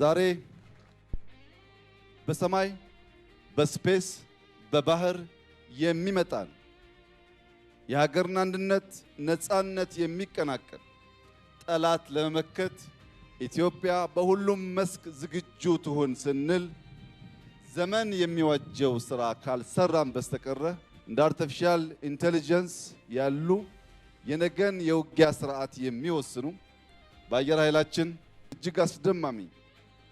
ዛሬ በሰማይ በስፔስ በባህር የሚመጣን የሀገርን አንድነት ነፃነት የሚቀናቀን ጠላት ለመመከት ኢትዮጵያ በሁሉም መስክ ዝግጁ ትሁን ስንል ዘመን የሚዋጀው ስራ ካልሰራን በስተቀር እንደ አርቲፊሻል ኢንተለጀንስ ያሉ የነገን የውጊያ ስርዓት የሚወስኑ በአየር ኃይላችን እጅግ አስደማሚ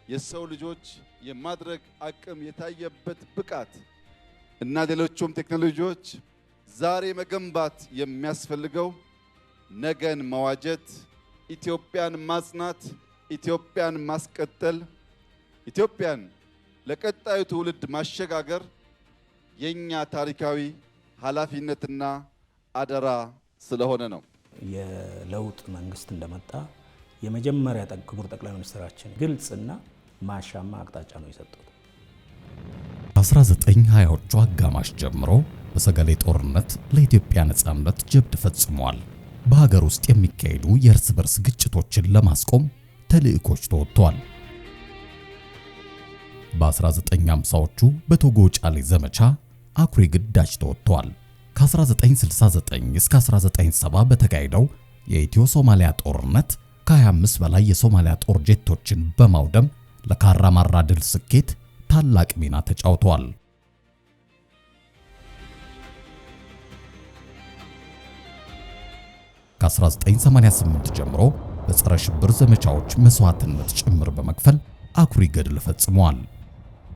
የሰው ልጆች የማድረግ አቅም የታየበት ብቃት እና ሌሎችም ቴክኖሎጂዎች ዛሬ መገንባት የሚያስፈልገው ነገን መዋጀት፣ ኢትዮጵያን ማጽናት፣ ኢትዮጵያን ማስቀጠል፣ ኢትዮጵያን ለቀጣዩ ትውልድ ማሸጋገር የኛ ታሪካዊ ኃላፊነትና አደራ ስለሆነ ነው። የለውጥ መንግስት እንደመጣ የመጀመሪያ ክቡር ጠቅላይ ሚኒስትራችን ግልጽና ማሻማ አቅጣጫ ነው የሰጡት። 1920ዎቹ አጋማሽ ጀምሮ በሰገሌ ጦርነት ለኢትዮጵያ ነጻነት ጀብድ ፈጽሟል። በሀገር ውስጥ የሚካሄዱ የእርስ በርስ ግጭቶችን ለማስቆም ተልዕኮች ተወጥቷል። በ1950ዎቹ በቶጎ ጫሌ ዘመቻ አኩሪ ግዳጅ ተወጥቷል። ከ1969 እስከ 1970 በተካሄደው የኢትዮ ሶማሊያ ጦርነት ከ25 በላይ የሶማሊያ ጦር ጄቶችን በማውደም ለካራማራ ድል ስኬት ታላቅ ሚና ተጫውቷል። ከ1988 ጀምሮ በጸረ ሽብር ዘመቻዎች መስዋዕትነት ጭምር በመክፈል አኩሪ ገድል ፈጽሟል።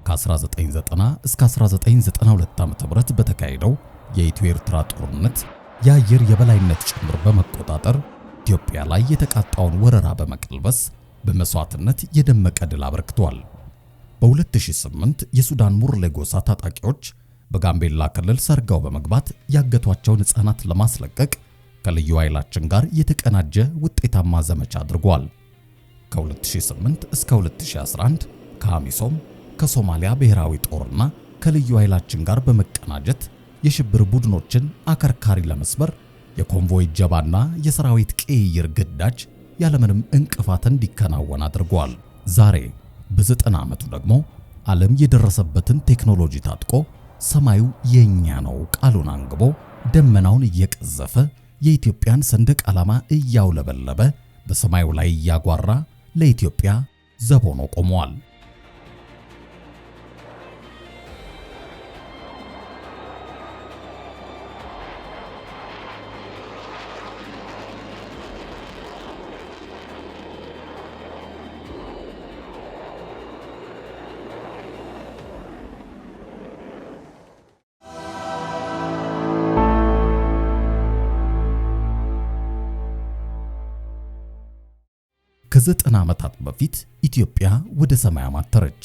ከ1990 እስከ 1992 ዓ.ም በተካሄደው የኢትዮ ኤርትራ ጦርነት የአየር የበላይነት ጭምር በመቆጣጠር ኢትዮጵያ ላይ የተቃጣውን ወረራ በመቀልበስ በመስዋዕትነት የደመቀ ድል አበርክቷል። በ2008 የሱዳን ሙርሌ ጎሳ ታጣቂዎች በጋምቤላ ክልል ሰርገው በመግባት ያገቷቸውን ሕፃናት ለማስለቀቅ ከልዩ ኃይላችን ጋር የተቀናጀ ውጤታማ ዘመቻ አድርጓል። ከ2008 እስከ 2011 ከአሚሶም ከሶማሊያ ብሔራዊ ጦርና ከልዩ ኃይላችን ጋር በመቀናጀት የሽብር ቡድኖችን አከርካሪ ለመስበር የኮንቮይ ጀባና የሰራዊት ቅይር ግዳጅ ያለምንም እንቅፋት እንዲከናወን አድርጓል። ዛሬ በ90 ዓመቱ ደግሞ ዓለም የደረሰበትን ቴክኖሎጂ ታጥቆ ሰማዩ የኛ ነው ቃሉን አንግቦ ደመናውን እየቀዘፈ የኢትዮጵያን ሰንደቅ ዓላማ እያውለበለበ በሰማዩ ላይ እያጓራ ለኢትዮጵያ ዘብ ሆኖ ቆሟል። ከ90 ዓመታት በፊት ኢትዮጵያ ወደ ሰማይ አማተረች።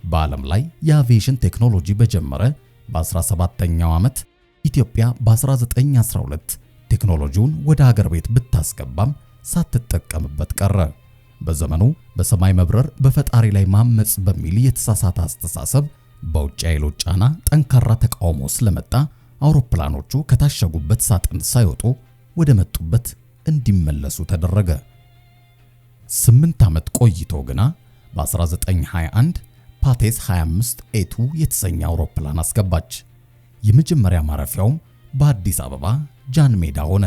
በዓለም ላይ የአቪዬሽን ቴክኖሎጂ በጀመረ በ17ኛው ዓመት ኢትዮጵያ በ1912 ቴክኖሎጂውን ወደ ሀገር ቤት ብታስገባም ሳትጠቀምበት ቀረ። በዘመኑ በሰማይ መብረር በፈጣሪ ላይ ማመጽ በሚል የተሳሳተ አስተሳሰብ በውጭ ኃይሎች ጫና ጠንካራ ተቃውሞ ስለመጣ አውሮፕላኖቹ ከታሸጉበት ሳጥን ሳይወጡ ወደ መጡበት እንዲመለሱ ተደረገ። 8 ዓመት ቆይቶ ግና በ1921 ፓቴስ 25 ኤቱ የተሰኘ አውሮፕላን አስገባች። የመጀመሪያ ማረፊያውም በአዲስ አበባ ጃን ሜዳ ሆነ።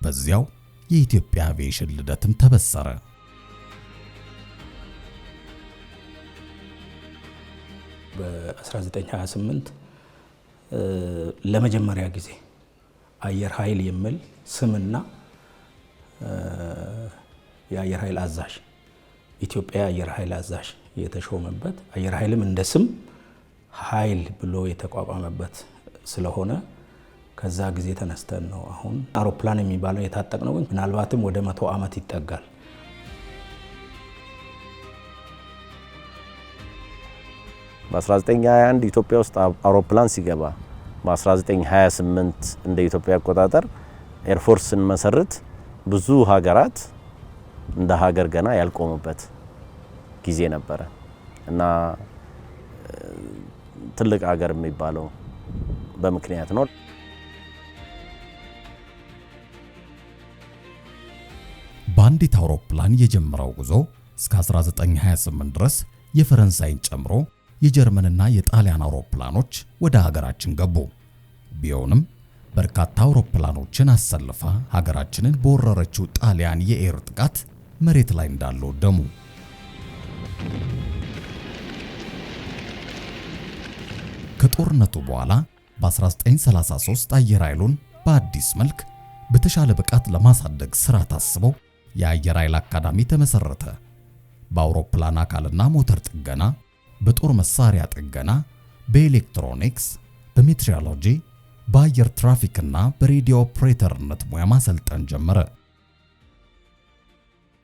በዚያው የኢትዮጵያ አቪዬሽን ልደትም ተበሰረ። በ1928 ለመጀመሪያ ጊዜ አየር ኃይል የሚል ስምና የአየር ኃይል አዛዥ ኢትዮጵያ አየር ኃይል አዛዥ የተሾመበት አየር ኃይልም እንደ ስም ኃይል ብሎ የተቋቋመበት ስለሆነ ከዛ ጊዜ ተነስተን ነው አሁን አውሮፕላን የሚባለው የታጠቅነው። ግን ምናልባትም ወደ 100 ዓመት ይጠጋል። በ1921 ኢትዮጵያ ውስጥ አውሮፕላን ሲገባ በ1928 እንደ ኢትዮጵያ አቆጣጠር ኤርፎርስን መሰረት ብዙ ሀገራት እንደ ሀገር ገና ያልቆሙበት ጊዜ ነበረ እና ትልቅ ሀገር የሚባለው በምክንያት ነው። በአንዲት አውሮፕላን የጀመረው ጉዞ እስከ 1928 ድረስ የፈረንሳይን ጨምሮ የጀርመንና የጣሊያን አውሮፕላኖች ወደ ሀገራችን ገቡ። ቢሆንም በርካታ አውሮፕላኖችን አሰልፋ ሀገራችንን በወረረችው ጣሊያን የኤር ጥቃት መሬት ላይ እንዳሉ ወደሙ። ከጦርነቱ በኋላ በ1933 አየር ኃይሉን በአዲስ መልክ በተሻለ ብቃት ለማሳደግ ስራ ታስበው የአየር ኃይል አካዳሚ ተመሰረተ። በአውሮፕላን አካልና ሞተር ጥገና፣ በጦር መሳሪያ ጥገና፣ በኤሌክትሮኒክስ፣ በሜትሮሎጂ፣ በአየር ትራፊክና በሬዲዮ ኦፕሬተርነት ሙያ ማሰልጠን ጀመረ።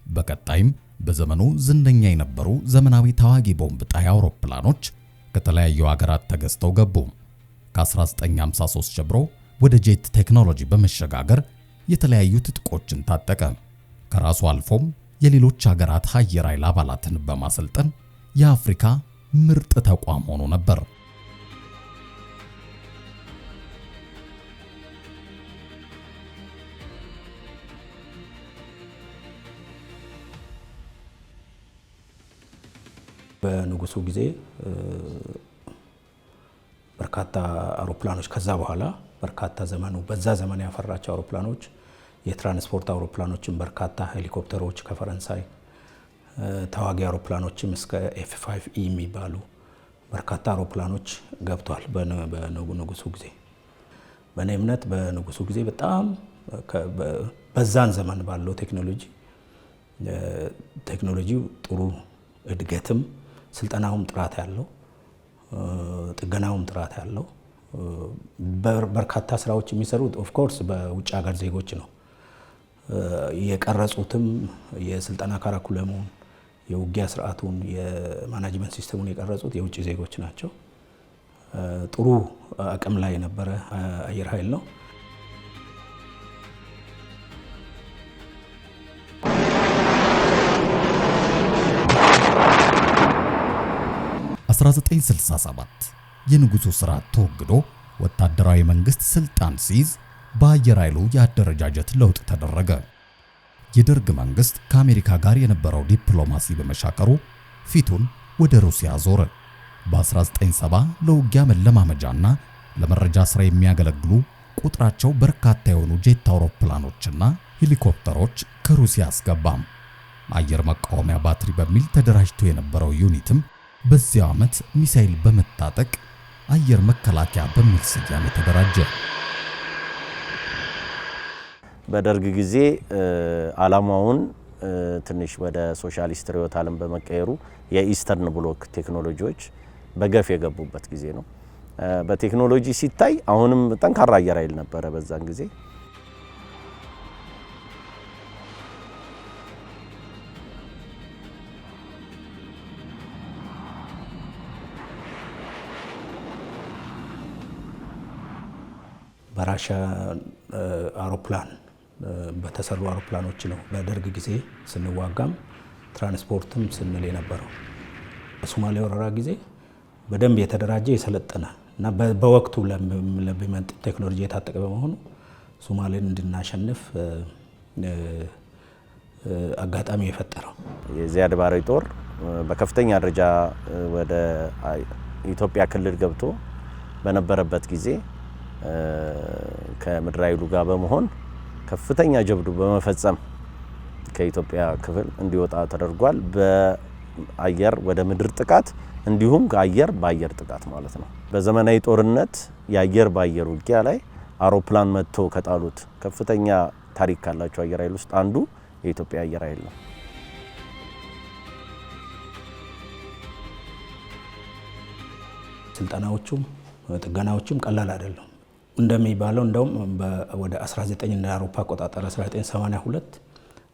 በቀጣይም በዘመኑ ዝነኛ የነበሩ ዘመናዊ ተዋጊ ቦምብ ጣይ አውሮፕላኖች ከተለያዩ ሀገራት ተገዝተው ገቡ። ከ1953 ጀምሮ ወደ ጄት ቴክኖሎጂ በመሸጋገር የተለያዩ ትጥቆችን ታጠቀ። ከራሱ አልፎም የሌሎች ሀገራት አየር ኃይል አባላትን በማሰልጠን የአፍሪካ ምርጥ ተቋም ሆኖ ነበር። በንጉሱ ጊዜ በርካታ አውሮፕላኖች ከዛ በኋላ በርካታ በዛ ዘመን ያፈራቸው አውሮፕላኖች የትራንስፖርት አውሮፕላኖችን በርካታ ሄሊኮፕተሮች ከፈረንሳይ ተዋጊ አውሮፕላኖችም እስከ F5E የሚባሉ በርካታ አውሮፕላኖች ገብቷል በንጉሱ ጊዜ። በእኔ እምነት በንጉሱ ጊዜ በጣም በዛን ዘመን ባለው ቴክኖሎጂው ጥሩ እድገትም ስልጠናውም ጥራት ያለው ጥገናውም ጥራት ያለው በርካታ ስራዎች የሚሰሩት ኦፍ ኮርስ በውጭ ሀገር ዜጎች ነው። የቀረጹትም የስልጠና ካሪኩለሙን፣ የውጊያ ስርዓቱን፣ የማኔጅመንት ሲስተሙን የቀረጹት የውጭ ዜጎች ናቸው። ጥሩ አቅም ላይ የነበረ አየር ኃይል ነው። በ1967 የንጉሱ ስርዓት ተወግዶ ወታደራዊ መንግስት ስልጣን ሲይዝ በአየር ኃይሉ የአደረጃጀት ለውጥ ተደረገ። የደርግ መንግስት ከአሜሪካ ጋር የነበረው ዲፕሎማሲ በመሻከሩ ፊቱን ወደ ሩሲያ ዞረ። በ1970 ለውጊያ መለማመጃና ለመረጃ ስራ የሚያገለግሉ ቁጥራቸው በርካታ የሆኑ ጄት አውሮፕላኖችና ሄሊኮፕተሮች ከሩሲያ አስገባም። አየር መቃወሚያ ባትሪ በሚል ተደራጅቶ የነበረው ዩኒትም በዚያው ዓመት ሚሳኤል በመታጠቅ አየር መከላከያ በሚል ስያሜ ተደራጀ። በደርግ ጊዜ ዓላማውን ትንሽ ወደ ሶሻሊስት ርዕዮተ ዓለም በመቀየሩ የኢስተርን ብሎክ ቴክኖሎጂዎች በገፍ የገቡበት ጊዜ ነው። በቴክኖሎጂ ሲታይ አሁንም ጠንካራ አየር ኃይል ነበረ በዛን ጊዜ። በራሻ አውሮፕላን በተሰሩ አውሮፕላኖች ነው በደርግ ጊዜ ስንዋጋም ትራንስፖርትም ስንል የነበረው። በሶማሌ ወረራ ጊዜ በደንብ የተደራጀ የሰለጠነ እና በወቅቱ ለሚመጥ ቴክኖሎጂ የታጠቀ በመሆኑ ሶማሌን እንድናሸንፍ አጋጣሚ የፈጠረው የዚያድ ባሬ ጦር በከፍተኛ ደረጃ ወደ ኢትዮጵያ ክልል ገብቶ በነበረበት ጊዜ ከምድር ኃይሉ ጋር በመሆን ከፍተኛ ጀብዱ በመፈጸም ከኢትዮጵያ ክፍል እንዲወጣ ተደርጓል። በአየር ወደ ምድር ጥቃት እንዲሁም ከአየር በአየር ጥቃት ማለት ነው። በዘመናዊ ጦርነት የአየር በአየር ውጊያ ላይ አውሮፕላን መጥቶ ከጣሉት ከፍተኛ ታሪክ ካላቸው አየር ኃይል ውስጥ አንዱ የኢትዮጵያ አየር ኃይል ነው። ስልጠናዎቹም ጥገናዎቹም ቀላል አይደለም። እንደሚባለው እንደውም ወደ 19 እንደ አውሮፓ አቆጣጠር 1982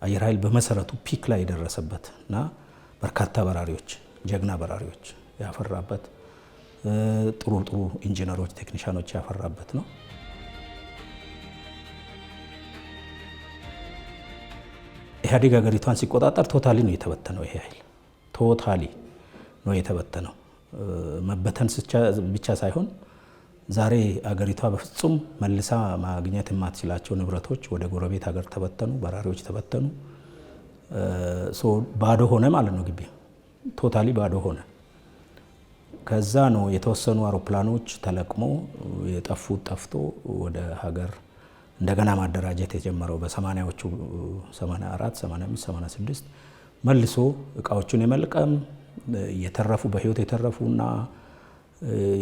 አየር ኃይል በመሰረቱ ፒክ ላይ የደረሰበት እና በርካታ በራሪዎች ጀግና በራሪዎች ያፈራበት ጥሩ ኢንጂነሮች ቴክኒሻኖች ያፈራበት ነው። ኢህአዴግ ሀገሪቷን ሲቆጣጠር ቶታሊ ነው የተበተነው። ይሄ ኃይል ቶታሊ ነው የተበተነው። መበተን ብቻ ሳይሆን ዛሬ አገሪቷ በፍጹም መልሳ ማግኘት የማትችላቸው ንብረቶች ወደ ጎረቤት ሀገር ተበተኑ፣ በራሪዎች ተበተኑ። ባዶ ሆነ ማለት ነው። ግቢ ቶታሊ ባዶ ሆነ። ከዛ ነው የተወሰኑ አውሮፕላኖች ተለቅሞ የጠፉት ጠፍቶ ወደ ሀገር እንደገና ማደራጀት የጀመረው በ80ዎቹ 84 85 86 መልሶ እቃዎቹን የመልቀም የተረፉ በህይወት የተረፉና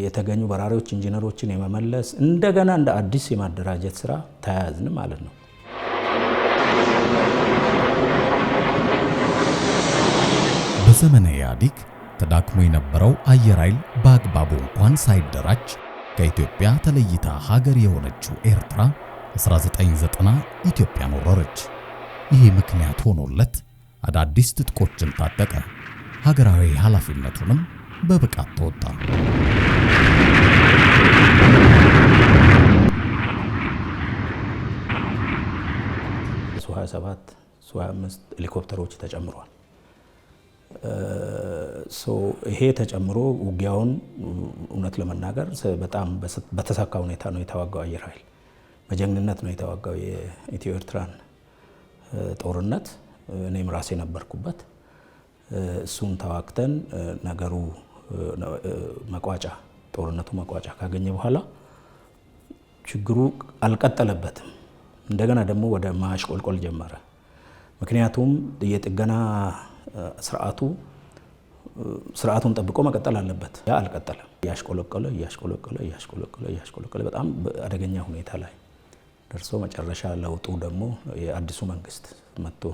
የተገኙ በራሪዎች ኢንጂነሮችን የመመለስ እንደገና እንደ አዲስ የማደራጀት ስራ ተያያዝን ማለት ነው። በዘመነ ኢህአዴግ ተዳክሞ የነበረው አየር ኃይል በአግባቡ እንኳን ሳይደራጅ ከኢትዮጵያ ተለይታ ሀገር የሆነችው ኤርትራ 1990 ኢትዮጵያን ወረረች። ይሄ ምክንያት ሆኖለት አዳዲስ ትጥቆችን ታጠቀ። ሀገራዊ ኃላፊነቱንም በብቃት ተወጣ። ሱ-27 ሱ-25 ሄሊኮፕተሮች ተጨምሯል። ይሄ ተጨምሮ ውጊያውን እውነት ለመናገር በጣም በተሳካ ሁኔታ ነው የተዋጋው አየር ኃይል። በጀግንነት ነው የተዋጋው የኢትዮ ኤርትራን ጦርነት። እኔም ራሴ ነበርኩበት። እሱን ተዋግተን ነገሩ መቋጫ ጦርነቱ መቋጫ ካገኘ በኋላ ችግሩ አልቀጠለበትም። እንደገና ደግሞ ወደ ማሽቆልቆል ጀመረ። ምክንያቱም የጥገና ስርዓቱን ጠብቆ መቀጠል አለበት። ያ አልቀጠለም። እያሽቆለቆለ በጣም አደገኛ ሁኔታ ላይ ደርሶ መጨረሻ ለውጡ ደግሞ የአዲሱ መንግስት መጥቶ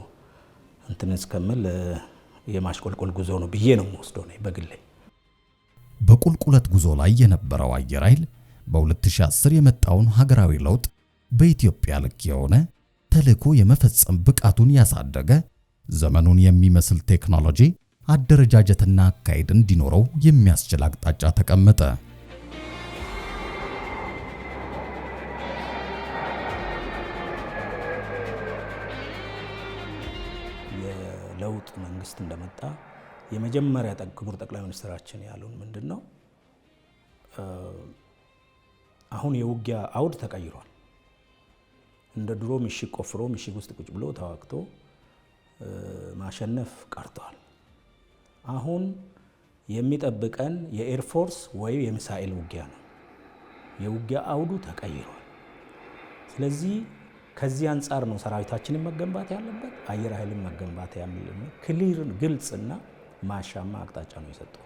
እንትን እስከምል የማሽቆልቆል ጉዞ ነው ብዬ ነው የምወስደው ነው በግሌ። በቁልቁለት ጉዞ ላይ የነበረው አየር ኃይል በ2010 የመጣውን ሀገራዊ ለውጥ በኢትዮጵያ ልክ የሆነ ተልዕኮ የመፈጸም ብቃቱን ያሳደገ ዘመኑን የሚመስል ቴክኖሎጂ አደረጃጀትና አካሄድ እንዲኖረው የሚያስችል አቅጣጫ ተቀመጠ። የለውጥ መንግስት እንደመጣ የመጀመሪያ ክቡር ጠቅላይ ሚኒስትራችን ያሉን ምንድነው? አሁን የውጊያ አውድ ተቀይሯል። እንደ ድሮ ምሽግ ቆፍሮ ምሽግ ውስጥ ቁጭ ብሎ ተዋግቶ ማሸነፍ ቀርቷል። አሁን የሚጠብቀን የኤርፎርስ ወይ የሚሳኤል ውጊያ ነው። የውጊያ አውዱ ተቀይሯል። ስለዚህ ከዚህ አንጻር ነው ሰራዊታችንን መገንባት ያለበት፣ አየር ኃይልን መገንባት ያለበት። ክሊር ግልጽና ማሻማ አቅጣጫ ነው የሰጠው።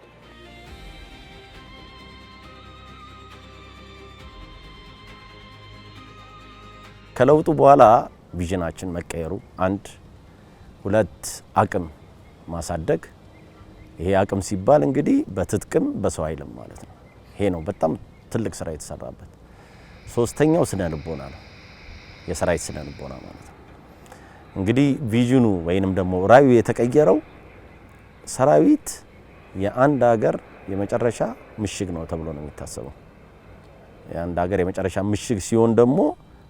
ከለውጡ በኋላ ቪዥናችን መቀየሩ አንድ፣ ሁለት አቅም ማሳደግ። ይሄ አቅም ሲባል እንግዲህ በትጥቅም በሰው ኃይልም ማለት ነው። ይሄ ነው በጣም ትልቅ ስራ የተሰራበት። ሶስተኛው ስነ ልቦና ነው፣ የሰራዊት ስነ ልቦና ማለት ነው። እንግዲህ ቪዥኑ ወይንም ደግሞ ራዕዩ የተቀየረው ሰራዊት የአንድ ሀገር የመጨረሻ ምሽግ ነው ተብሎ ነው የሚታሰበው። የአንድ ሀገር የመጨረሻ ምሽግ ሲሆን ደግሞ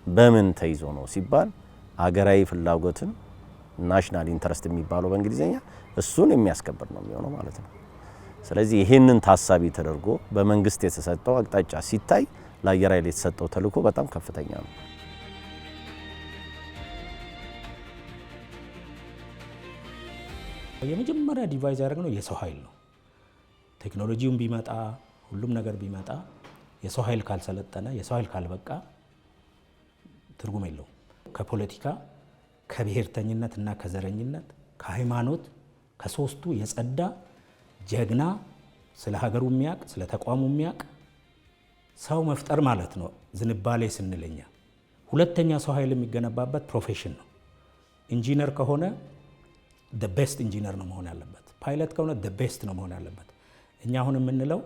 በምን ተይዞ ነው ሲባል ሀገራዊ ፍላጎትን ናሽናል ኢንተረስት የሚባለው በእንግሊዘኛ እሱን የሚያስከብር ነው የሚሆነው ማለት ነው። ስለዚህ ይሄንን ታሳቢ ተደርጎ በመንግስት የተሰጠው አቅጣጫ ሲታይ ለአየር ኃይል የተሰጠው ተልዕኮ በጣም ከፍተኛ ነው። የመጀመሪያ ዲቫይስ ያደረግነው የሰው ኃይል ነው። ቴክኖሎጂውን ቢመጣ ሁሉም ነገር ቢመጣ የሰው ኃይል ካልሰለጠነ የሰው ኃይል ካልበቃ ትርጉም የለውም። ከፖለቲካ ከብሔርተኝነት እና ከዘረኝነት ከሃይማኖት ከሶስቱ የጸዳ ጀግና ስለ ሀገሩ የሚያቅ ስለ ተቋሙ የሚያቅ ሰው መፍጠር ማለት ነው ዝንባሌ ስንለኛ። ሁለተኛ ሰው ኃይል የሚገነባበት ፕሮፌሽን ነው። ኢንጂነር ከሆነ the best ኢንጂነር ነው መሆን ያለበት። ፓይለት ከሆነ the best ነው መሆን ያለበት። እኛ አሁን የምንለው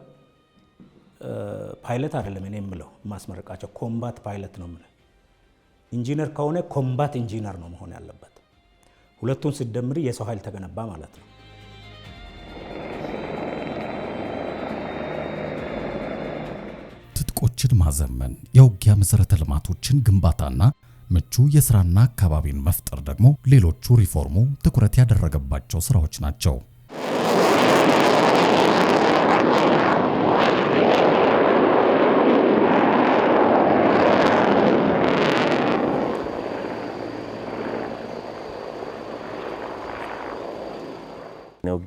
ፓይለት አይደለም። እኔ የምለው ማስመረቃቸው ኮምባት ፓይለት ነው የምለው። ኢንጂነር ከሆነ ኮምባት ኢንጂነር ነው መሆን ያለበት። ሁለቱን ሲደምሪ የሰው ኃይል ተገነባ ማለት ነው። ትጥቆችን ማዘመን፣ የውጊያ መሰረተ ልማቶችን ግንባታና ምቹ የስራና አካባቢን መፍጠር ደግሞ ሌሎቹ ሪፎርሙ ትኩረት ያደረገባቸው ስራዎች ናቸው።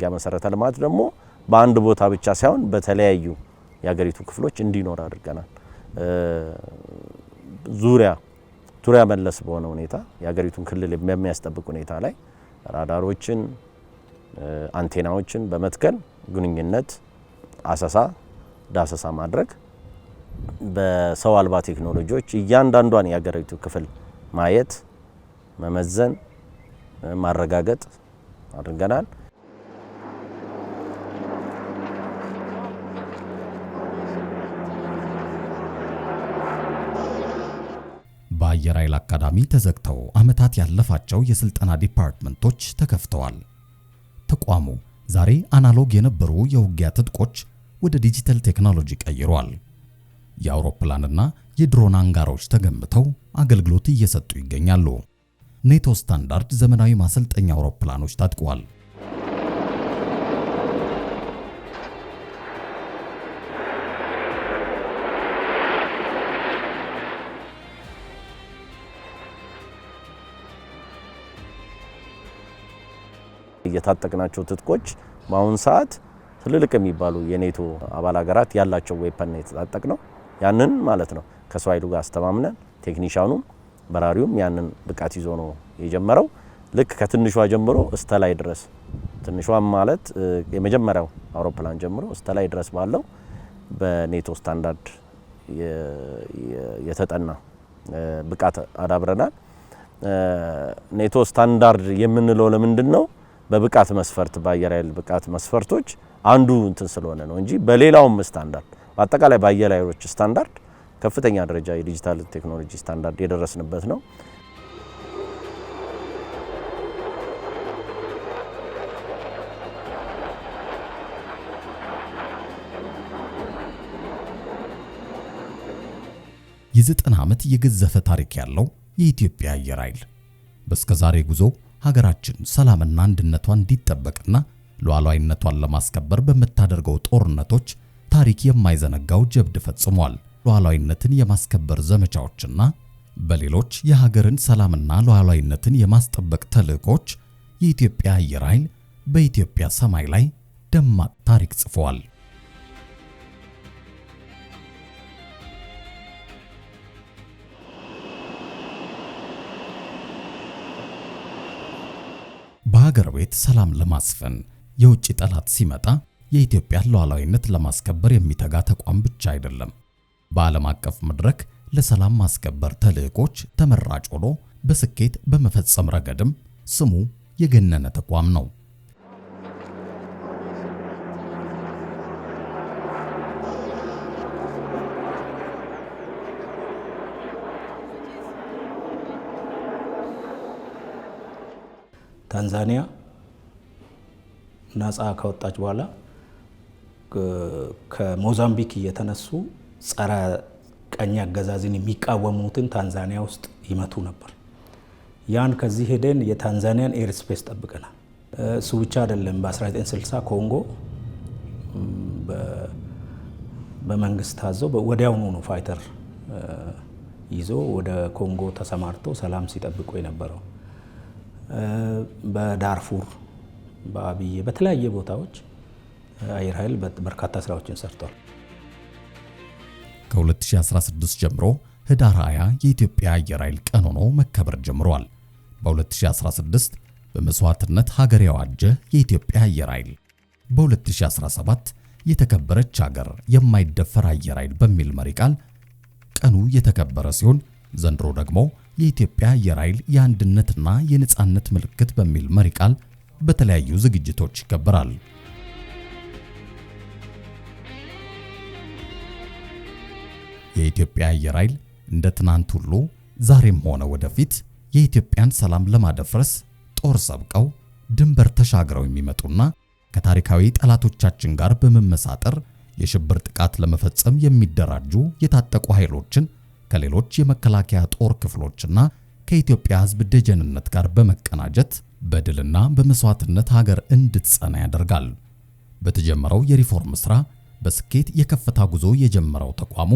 የውጊያ መሰረተ ልማት ደግሞ በአንድ ቦታ ብቻ ሳይሆን በተለያዩ የሀገሪቱ ክፍሎች እንዲኖር አድርገናል። ዙሪያ መለስ በሆነ ሁኔታ የሀገሪቱን ክልል በሚያስጠብቅ ሁኔታ ላይ ራዳሮችን፣ አንቴናዎችን በመትከል ግንኙነት፣ አሰሳ፣ ዳሰሳ ማድረግ በሰው አልባ ቴክኖሎጂዎች እያንዳንዷን የሀገሪቱ ክፍል ማየት፣ መመዘን፣ ማረጋገጥ አድርገናል። በአየር ኃይል አካዳሚ ተዘግተው ዓመታት ያለፋቸው የስልጠና ዲፓርትመንቶች ተከፍተዋል። ተቋሙ ዛሬ አናሎግ የነበሩ የውጊያ ትጥቆች ወደ ዲጂታል ቴክኖሎጂ ቀይሯል። የአውሮፕላንና የድሮን አንጋሮች ተገንብተው አገልግሎት እየሰጡ ይገኛሉ። ኔቶ ስታንዳርድ ዘመናዊ ማሰልጠኛ አውሮፕላኖች ታጥቀዋል። የታጠቅናቸው ትጥቆች በአሁን ሰዓት ትልልቅ የሚባሉ የኔቶ አባል ሀገራት ያላቸው ዌፐን የተጣጠቅ ነው። ያንን ማለት ነው ከሰው ኃይሉ ጋር አስተማምነን ቴክኒሻኑም በራሪውም ያንን ብቃት ይዞ ነው የጀመረው። ልክ ከትንሿ ጀምሮ እስከ ላይ ድረስ ትንሿም ማለት የመጀመሪያው አውሮፕላን ጀምሮ እስከ ላይ ድረስ ባለው በኔቶ ስታንዳርድ የተጠና ብቃት አዳብረናል። ኔቶ ስታንዳርድ የምንለው ለምንድን ነው? በብቃት መስፈርት በአየር ኃይል ብቃት መስፈርቶች አንዱ እንትን ስለሆነ ነው እንጂ በሌላውም ስታንዳርድ በአጠቃላይ በአየር ኃይሎች ስታንዳርድ ከፍተኛ ደረጃ የዲጂታል ቴክኖሎጂ ስታንዳርድ የደረስንበት ነው። የ90 ዓመት የገዘፈ ታሪክ ያለው የኢትዮጵያ አየር ኃይል በስከዛሬ ጉዞ ሀገራችን ሰላምና አንድነቷ እንዲጠበቅና ሉዓላዊነቷን ለማስከበር በመታደርገው ጦርነቶች ታሪክ የማይዘነጋው ጀብድ ፈጽሟል። ሉዓላዊነትን የማስከበር ዘመቻዎችና በሌሎች የሀገርን ሰላምና ሉዓላዊነትን የማስጠበቅ ተልዕኮች የኢትዮጵያ አየር ኃይል በኢትዮጵያ ሰማይ ላይ ደማቅ ታሪክ ጽፏል። በሀገር ቤት ሰላም ለማስፈን የውጭ ጠላት ሲመጣ የኢትዮጵያን ሉዓላዊነት ለማስከበር የሚተጋ ተቋም ብቻ አይደለም፣ በዓለም አቀፍ መድረክ ለሰላም ማስከበር ተልዕኮች ተመራጭ ሆኖ በስኬት በመፈጸም ረገድም ስሙ የገነነ ተቋም ነው። ታንዛኒያ ነፃ ከወጣች በኋላ ከሞዛምቢክ እየተነሱ ጸረ ቀኝ አገዛዝን የሚቃወሙትን ታንዛኒያ ውስጥ ይመቱ ነበር። ያን ከዚህ ሄደን የታንዛኒያን ኤር ስፔስ ጠብቀናል። እሱ ብቻ አይደለም። በ1960 ኮንጎ በመንግስት ታዘው ወዲያውኑ ነው ፋይተር ይዞ ወደ ኮንጎ ተሰማርቶ ሰላም ሲጠብቁ የነበረው። በዳርፉር በአብዬ በተለያየ ቦታዎች አየር ኃይል በርካታ ስራዎችን ሰርቷል። ከ2016 ጀምሮ ህዳር 20 የኢትዮጵያ አየር ኃይል ቀን ሆኖ መከበር ጀምሯል። በ2016 በመስዋዕትነት ሀገር ያዋጀ የኢትዮጵያ አየር ኃይል፣ በ2017 የተከበረች ሀገር የማይደፈር አየር ኃይል በሚል መሪ ቃል ቀኑ የተከበረ ሲሆን ዘንድሮ ደግሞ የኢትዮጵያ አየር ኃይል የአንድነትና የነጻነት ምልክት በሚል መሪ ቃል በተለያዩ ዝግጅቶች ይከበራል። የኢትዮጵያ አየር ኃይል እንደ ትናንት ሁሉ ዛሬም ሆነ ወደፊት የኢትዮጵያን ሰላም ለማደፍረስ ጦር ሰብቀው ድንበር ተሻግረው የሚመጡና ከታሪካዊ ጠላቶቻችን ጋር በመመሳጠር የሽብር ጥቃት ለመፈጸም የሚደራጁ የታጠቁ ኃይሎችን ከሌሎች የመከላከያ ጦር ክፍሎችና ከኢትዮጵያ ሕዝብ ደጀንነት ጋር በመቀናጀት በድልና በመስዋዕትነት ሀገር እንድትጸና ያደርጋል። በተጀመረው የሪፎርም ስራ በስኬት የከፍታ ጉዞ የጀመረው ተቋሙ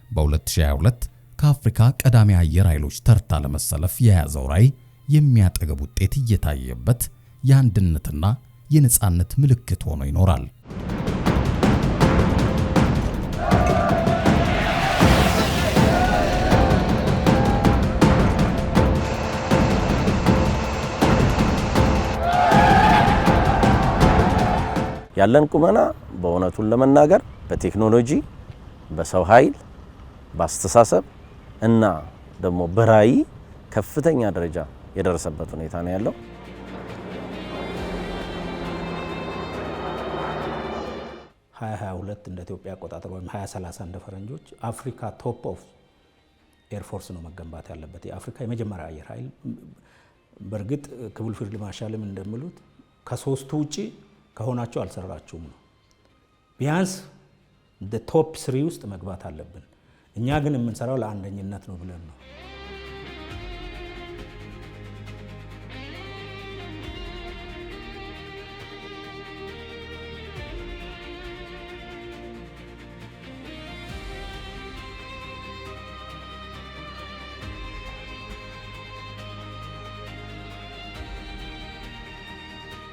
በ2022 ከአፍሪካ ቀዳሚ አየር ኃይሎች ተርታ ለመሰለፍ የያዘው ራዕይ የሚያጠገብ ውጤት እየታየበት የአንድነትና የነጻነት ምልክት ሆኖ ይኖራል። ያለን ቁመና በእውነቱን ለመናገር በቴክኖሎጂ፣ በሰው ኃይል፣ በአስተሳሰብ እና ደግሞ በራዕይ ከፍተኛ ደረጃ የደረሰበት ሁኔታ ነው ያለው። 2022 እንደ ኢትዮጵያ አቆጣጠር ወይም 2030 እንደ ፈረንጆች አፍሪካ ቶፕ ኦፍ ኤርፎርስ ነው መገንባት ያለበት። የአፍሪካ የመጀመሪያ አየር ኃይል። በእርግጥ ክቡር ፊልድ ማርሻልም እንደሚሉት ከሶስቱ ውጪ ከሆናቸው አልሰራችሁም ነው። ቢያንስ ቶፕ 3 ውስጥ መግባት አለብን። እኛ ግን የምንሰራው ለአንደኝነት ነው ብለን ነው።